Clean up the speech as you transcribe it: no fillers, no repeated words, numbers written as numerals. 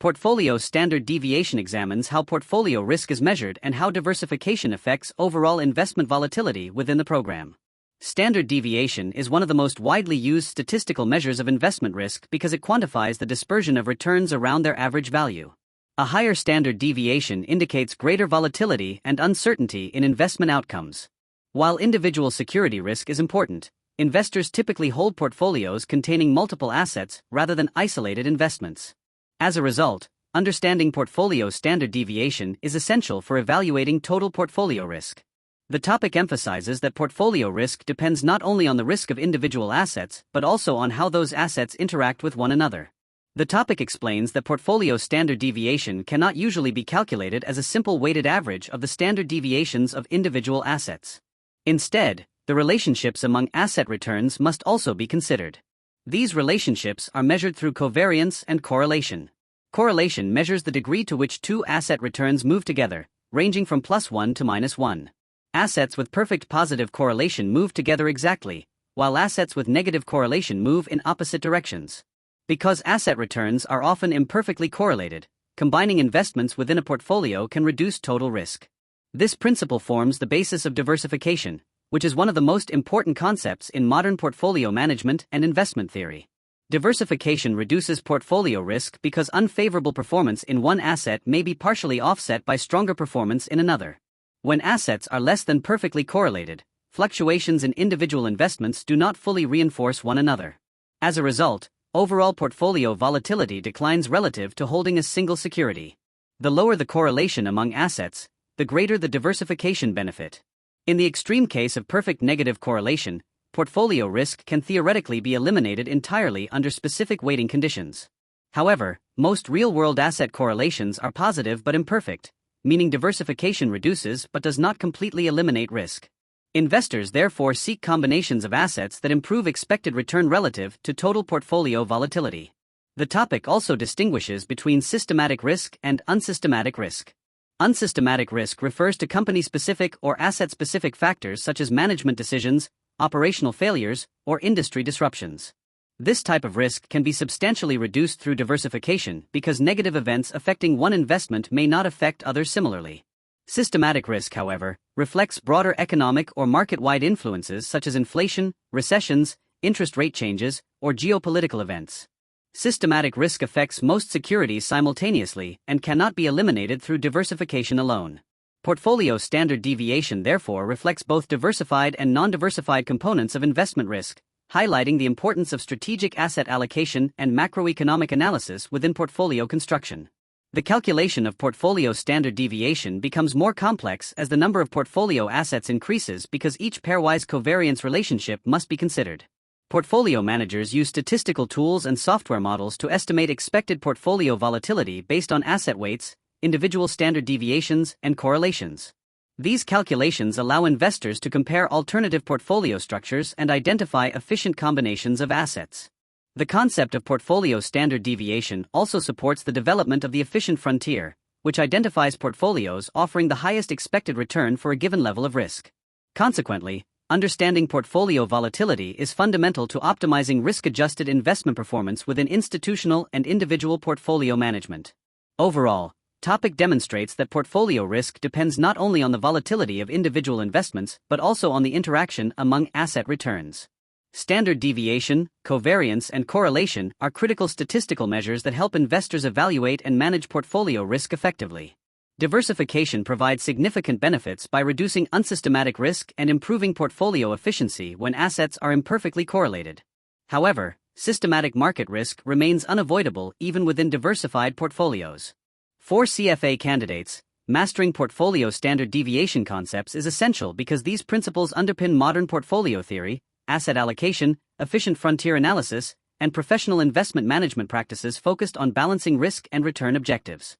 Portfolio standard deviation examines how portfolio risk is measured and how diversification affects overall investment volatility within the program. Standard deviation is one of the most widely used statistical measures of investment risk because it quantifies the dispersion of returns around their average value. A higher standard deviation indicates greater volatility and uncertainty in investment outcomes. While individual security risk is important, investors typically hold portfolios containing multiple assets rather than isolated investments. As a result, understanding portfolio standard deviation is essential for evaluating total portfolio risk. The topic emphasizes that portfolio risk depends not only on the risk of individual assets but also on how those assets interact with one another. The topic explains that portfolio standard deviation cannot usually be calculated as a simple weighted average of the standard deviations of individual assets. Instead, the relationships among asset returns must also be considered. These relationships are measured through covariance and correlation. Correlation measures the degree to which two asset returns move together, ranging from +1 to -1. Assets with perfect positive correlation move together exactly, while assets with negative correlation move in opposite directions. Because asset returns are often imperfectly correlated, combining investments within a portfolio can reduce total risk. This principle forms the basis of diversification, which is one of the most important concepts in modern portfolio management and investment theory. Diversification reduces portfolio risk because unfavorable performance in one asset may be partially offset by stronger performance in another. When assets are less than perfectly correlated, fluctuations in individual investments do not fully reinforce one another. As a result, overall portfolio volatility declines relative to holding a single security. The lower the correlation among assets, the greater the diversification benefit. In the extreme case of perfect negative correlation, portfolio risk can theoretically be eliminated entirely under specific weighting conditions. However, most real-world asset correlations are positive but imperfect, meaning diversification reduces but does not completely eliminate risk. Investors therefore seek combinations of assets that improve expected return relative to total portfolio volatility. The topic also distinguishes between systematic risk and unsystematic risk. Unsystematic risk refers to company-specific or asset-specific factors such as management decisions, operational failures, or industry disruptions. This type of risk can be substantially reduced through diversification because negative events affecting one investment may not affect others similarly. Systematic risk, however, reflects broader economic or market-wide influences such as inflation, recessions, interest rate changes, or geopolitical events. Systematic risk affects most securities simultaneously and cannot be eliminated through diversification alone. Portfolio standard deviation therefore reflects both diversified and non-diversified components of investment risk, highlighting the importance of strategic asset allocation and macroeconomic analysis within portfolio construction. The calculation of portfolio standard deviation becomes more complex as the number of portfolio assets increases because each pairwise covariance relationship must be considered. Portfolio managers use statistical tools and software models to estimate expected portfolio volatility based on asset weights, individual standard deviations, and correlations. These calculations allow investors to compare alternative portfolio structures and identify efficient combinations of assets. The concept of portfolio standard deviation also supports the development of the efficient frontier, which identifies portfolios offering the highest expected return for a given level of risk. Consequently, understanding portfolio volatility is fundamental to optimizing risk-adjusted investment performance within institutional and individual portfolio management. Overall, topic demonstrates that portfolio risk depends not only on the volatility of individual investments but also on the interaction among asset returns. Standard deviation, covariance, and correlation are critical statistical measures that help investors evaluate and manage portfolio risk effectively. Diversification provides significant benefits by reducing unsystematic risk and improving portfolio efficiency when assets are imperfectly correlated. However, systematic market risk remains unavoidable even within diversified portfolios. For CFA candidates, mastering portfolio standard deviation concepts is essential because these principles underpin modern portfolio theory, asset allocation, efficient frontier analysis, and professional investment management practices focused on balancing risk and return objectives.